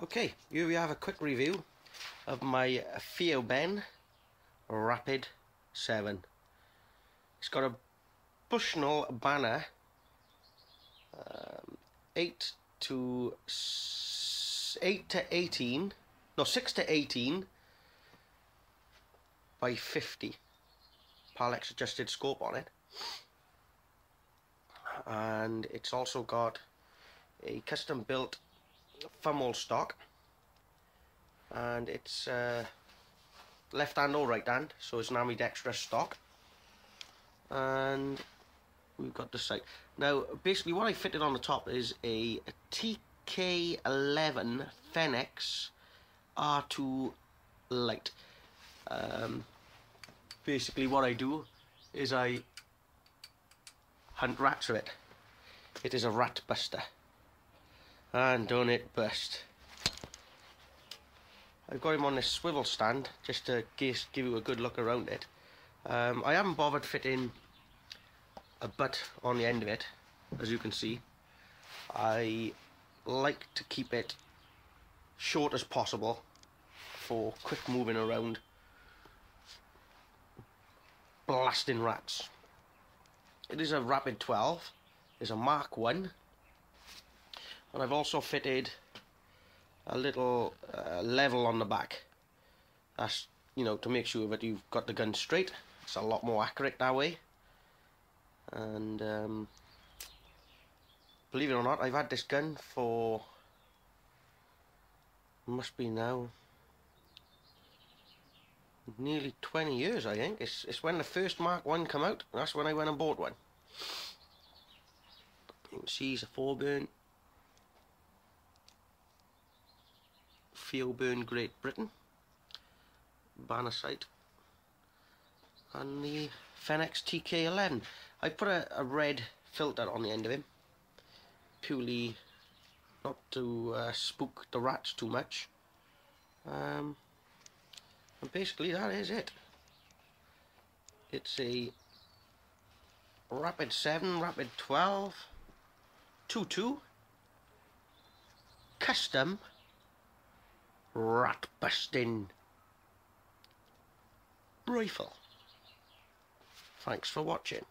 Okay, here we have a quick review of my theoben Rapid 7. It's got a Bushnell banner, 6 to 18 by 50 Palex adjusted scope on it, and it's also got a custom built thumbhole stock, and it's left hand or right hand, so it's an ambidextrous stock. And we've got the sight. Now basically what I fitted on the top is a TK11 Fenix R2 light. Basically what I do is I hunt rats with it. It is a rat buster, and don't it bust. I've got him on this swivel stand just to give you a good look around it. I haven't bothered fitting a butt on the end of it, as you can see. I like to keep it short as possible for quick moving around, blasting rats. It is a Rapid 12, it's a Mark 1, and I've also fitted a little level on the back. That's, you know, to make sure that you've got the gun straight. It's a lot more accurate that way. And believe it or not, I've had this gun for, must be now, nearly 20 years, I think. It's when the first Mark 1 come out. That's when I went and bought one. You can see it's a theoben. Theoben, Great Britain. Banner sight. And the Fenix TK11. I put a red filter on the end of him, purely not to spook the rats too much. And basically that is it. It's a Rapid 7, Rapid 12, 2.2 custom rat busting rifle. Thanks for watching.